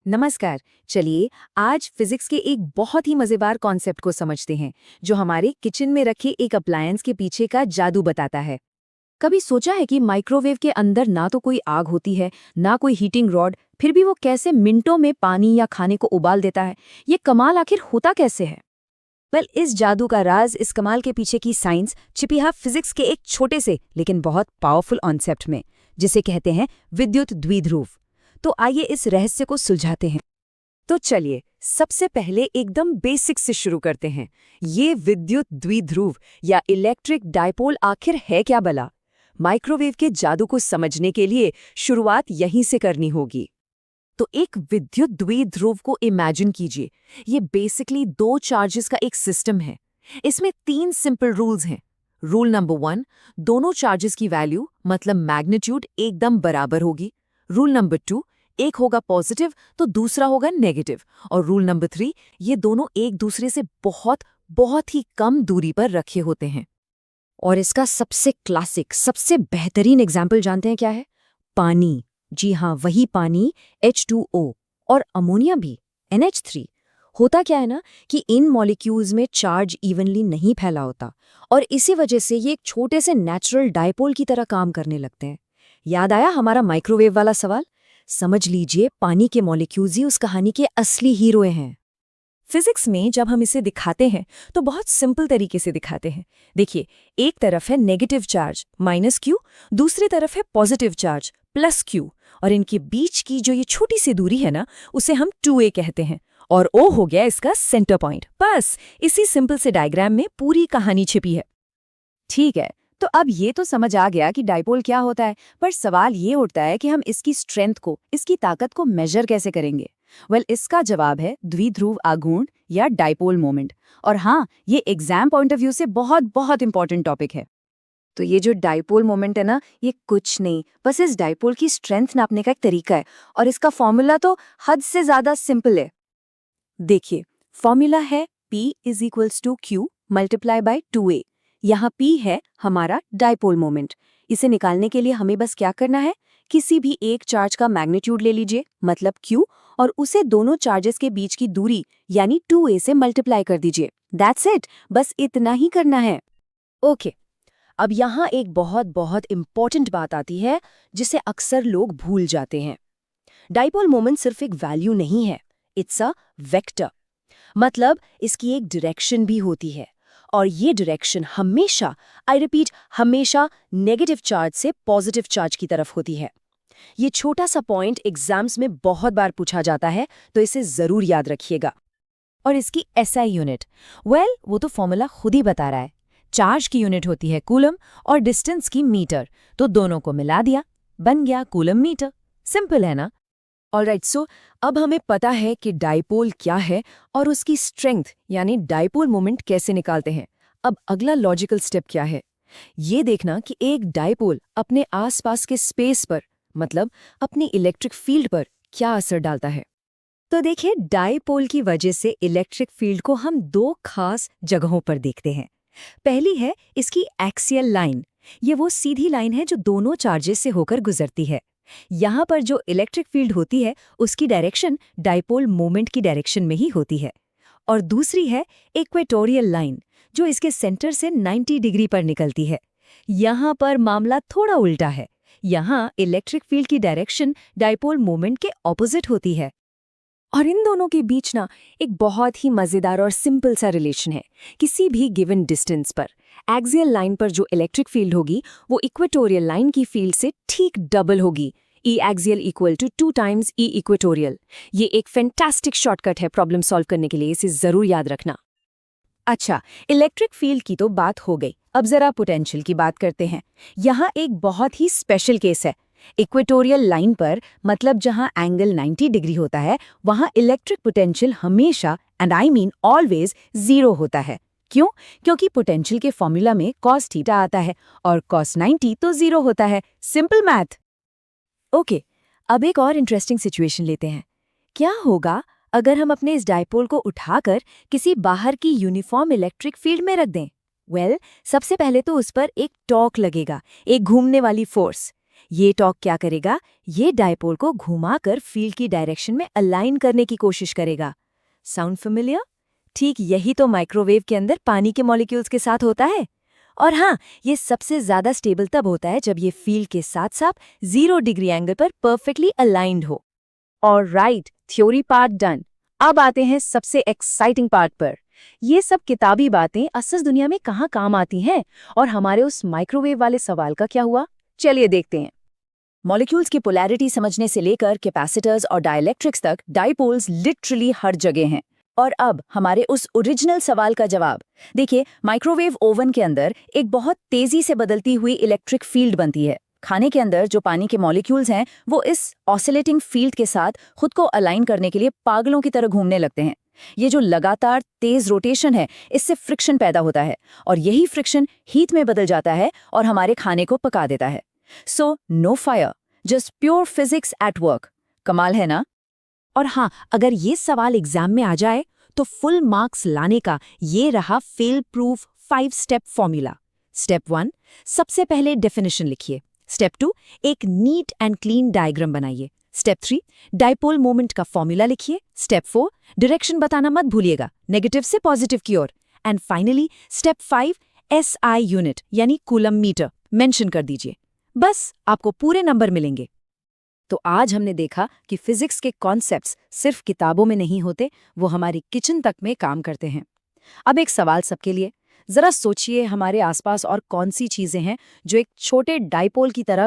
नमस्कार। चलिए आज फिजिक्स के एक बहुत ही मजेदार कॉन्सेप्ट को समझते हैं जो हमारे किचन में रखे एक अप्लायंस के पीछे का जादू बताता है। कभी सोचा है कि माइक्रोवेव के अंदर ना तो कोई आग होती है ना कोई हीटिंग रॉड, फिर भी वो कैसे मिनटों में पानी या खाने को उबाल देता है। ये कमाल आखिर होता कैसे है? इस जादू का राज, इस कमाल के पीछे की साइंस छिपी है फिजिक्स के एक छोटे से लेकिन बहुत पावरफुल कॉन्सेप्ट में, जिसे कहते हैं विद्युत द्विध्रुव। तो आइए इस रहस्य को सुलझाते हैं। तो चलिए सबसे पहले एकदम बेसिक से शुरू करते हैं। ये विद्युत द्विध्रुव या इलेक्ट्रिक डायपोल आखिर है क्या भला? माइक्रोवेव के जादू को समझने के लिए शुरुआत यहीं से करनी होगी। तो एक विद्युत द्विध्रुव को इमेजिन कीजिए। ये बेसिकली दो चार्जेस का एक सिस्टम है। इसमें 3 सिंपल रूल्स हैं। रूल नंबर 1, दोनों चार्जेस की वैल्यू मतलब मैग्नीट्यूड एकदम बराबर होगी। रूल नंबर 2, एक होगा पॉजिटिव तो दूसरा होगा नेगेटिव। और रूल नंबर 3, ये दोनों एक दूसरे से बहुत बहुत ही कम दूरी पर रखे होते हैं। और इसका सबसे क्लासिक, सबसे बेहतरीन एग्जाम्पल जानते हैं क्या है? पानी। जी हाँ, वही पानी, H2O। और अमोनिया भी, NH3। होता क्या है ना कि इन मॉलिक्यूल्स में चार्ज इवनली नहीं फैला होता और इसी वजह से ये एक छोटे से नेचुरल डायपोल की तरह काम करने लगते हैं। याद आया हमारा माइक्रोवेव वाला सवाल? समझ लीजिए पानी के मॉलिक्यूल्स ही उस कहानी के असली हीरो हैं। फिजिक्स में जब हम इसे दिखाते हैं तो बहुत सिंपल तरीके से दिखाते हैं। देखिए, एक तरफ है नेगेटिव चार्ज -Q, दूसरी तरफ है पॉजिटिव चार्ज +Q, और इनके बीच की जो ये छोटी सी दूरी है ना, उसे हम 2a कहते हैं। और O हो गया इसका सेंटर पॉइंट। बस इसी सिंपल से डायग्राम में पूरी कहानी छिपी है। ठीक है, तो अब ये तो समझ आ गया कि डायपोल क्या होता है, पर सवाल ये उठता है कि हम इसकी स्ट्रेंथ को, इसकी ताकत को मेजर कैसे करेंगे? इसका जवाब है द्विध्रुव आघूर्ण या डायपोल मोमेंट। और हाँ, ये एग्जाम पॉइंट ऑफ व्यू से बहुत बहुत इंपॉर्टेंट टॉपिक है। तो ये जो डायपोल मोमेंट है ना, ये कुछ नहीं, बस इस डायपोल की स्ट्रेंथ नापने का एक तरीका है। और इसका फॉर्मूला तो हद से ज्यादा सिंपल है। देखिए, फॉर्मूला है P = Q × 2a। यहाँ P है हमारा डायपोल मोमेंट। इसे निकालने के लिए हमें बस क्या करना है, किसी भी एक चार्ज का मैग्नीट्यूड ले लीजिए, मतलब Q, और उसे दोनों चार्जेस के बीच की दूरी यानी 2a से मल्टीप्लाई कर दीजिए। दैट्स इट, बस इतना ही करना है। ओके, अब यहाँ एक बहुत बहुत इंपॉर्टेंट बात आती है जिसे अक्सर लोग भूल जाते हैं। डायपोल मोमेंट सिर्फ एक वैल्यू नहीं है, इट्स अ वेक्टर। मतलब इसकी एक डायरेक्शन भी होती है, और ये डायरेक्शन हमेशा, आई रिपीट, हमेशा नेगेटिव चार्ज से पॉजिटिव चार्ज की तरफ होती है। ये छोटा सा पॉइंट एग्जाम्स में बहुत बार पूछा जाता है, तो इसे जरूर याद रखिएगा। और इसकी SI यूनिट, वो तो फॉर्मूला खुद ही बता रहा है। चार्ज की यूनिट होती है कूलम और डिस्टेंस की मीटर, तो दोनों को मिला दिया, बन गया कूलम मीटर। सिंपल है ना? ऑलराइट, सो अब हमें पता है कि डायपोल क्या है और उसकी स्ट्रेंथ यानी डायपोल मोमेंट कैसे निकालते हैं। अब अगला लॉजिकल स्टेप क्या है? ये देखना कि एक डायपोल अपने आसपास के स्पेस पर, मतलब अपनी इलेक्ट्रिक फील्ड पर क्या असर डालता है। तो देखिए, डायपोल की वजह से इलेक्ट्रिक फील्ड को हम 2 खास जगहों पर देखते हैं। पहली है इसकी एक्सियल लाइन। ये वो सीधी लाइन है जो दोनों चार्जेस से होकर गुजरती है। यहाँ पर जो इलेक्ट्रिक फील्ड होती है उसकी डायरेक्शन डायपोल मोमेंट की डायरेक्शन में ही होती है। और दूसरी है इक्वेटोरियल लाइन, जो इसके सेंटर से 90 डिग्री पर निकलती है। यहाँ पर मामला थोड़ा उल्टा है। यहाँ इलेक्ट्रिक फील्ड की डायरेक्शन डायपोल मोमेंट के ऑपोजिट होती है। और इन दोनों के बीच ना एक बहुत ही मजेदार और सिंपल सा रिलेशन है। किसी भी गिवन डिस्टेंस पर एक्सियल लाइन पर जो इलेक्ट्रिक फील्ड होगी वो इक्वेटोरियल लाइन की फील्ड से ठीक डबल होगी। E axial = 2 times E equatorial। ये एक फैंटास्टिक शॉर्टकट है प्रॉब्लम सॉल्व करने के लिए, इसे जरूर याद रखना। अच्छा, इलेक्ट्रिक फील्ड की तो बात हो गई, अब जरा पोटेंशियल की बात करते हैं। यहाँ एक बहुत ही स्पेशल केस है। इक्वेटोरियल लाइन पर, मतलब जहाँ एंगल 90 डिग्री होता है, वहाँ इलेक्ट्रिक पोटेंशियल हमेशा, एंड आई मीन ऑलवेज, 0 होता है। क्यों? क्योंकि पोटेंशियल के फॉर्मूला में cos थीटा आता है और cos 90 तो 0 होता है। Simple math. ओके, अब एक और इंटरेस्टिंग सिचुएशन लेते हैं। क्या होगा अगर हम अपने इस डायपोल को उठाकर किसी बाहर की यूनिफॉर्म इलेक्ट्रिक फील्ड में रख दें? सबसे पहले तो उस पर एक टॉर्क लगेगा, एक घूमने वाली फोर्स। ये टॉर्क क्या करेगा? ये डायपोल को घुमाकर फील्ड की डायरेक्शन में अलाइन करने की कोशिश करेगा। Sound familiar? ठीक यही तो माइक्रोवेव के अंदर पानी के मॉलिक्यूल्स के साथ होता है। और हाँ, ये सबसे ज्यादा स्टेबल तब होता है जब ये फील्ड के साथ साथ 0 डिग्री एंगल पर परफेक्टली अलाइंड हो। और राइट, थ्योरी पार्ट डन। अब आते हैं सबसे एक्साइटिंग पार्ट पर। ये सब किताबी बातें असल दुनिया में कहाँ काम आती हैं और हमारे उस माइक्रोवेव वाले सवाल का क्या हुआ? चलिए देखते हैं। मॉलिक्यूल्स की पोलैरिटी समझने से लेकर कैपेसिटर्स और डाइलेक्ट्रिक्स तक डाइपोल्स लिटरली हर जगह हैं। और अब हमारे उस ओरिजिनल सवाल का जवाब। देखिए, माइक्रोवेव ओवन के अंदर एक बहुत तेजी से बदलती हुई इलेक्ट्रिक फील्ड बनती है। खाने के अंदर जो पानी के मॉलिक्यूल्स हैं वो इस ऑसिलेटिंग फील्ड के साथ खुद को अलाइन करने के लिए पागलों की तरह घूमने लगते हैं। ये जो लगातार तेज रोटेशन है, इससे फ्रिक्शन पैदा होता है और यही फ्रिक्शन हीट में बदल जाता है और हमारे खाने को पका देता है। So no fire, just pure physics at work. कमाल है ना? और हाँ, अगर ये सवाल एग्जाम में आ जाए तो फुल मार्क्स लाने का ये रहा fail proof 5 step formula. Step 1, सबसे पहले डेफिनेशन लिखिए। स्टेप 2, एक नीट एंड क्लीन डायग्राम बनाइए। स्टेप 3, डाइपोल मोमेंट का फॉर्मूला लिखिए। स्टेप 4, डायरेक्शन बताना मत भूलिएगा, नेगेटिव से पॉजिटिव की ओर। And finally step 5, SI unit यानी कूलम मीटर मेंशन कर दीजिए। बस आपको पूरे नंबर मिलेंगे। तो आज हमने देखा कि फिजिक्स के कॉन्सेप्ट्स सिर्फ किताबों में नहीं होते, वो हमारी किचन तक में काम करते हैं। अब एक सवाल सबके लिए, जरा सोचिए हमारे आसपास और कौन सी चीजें हैं जो एक छोटे डाइपोल की तरह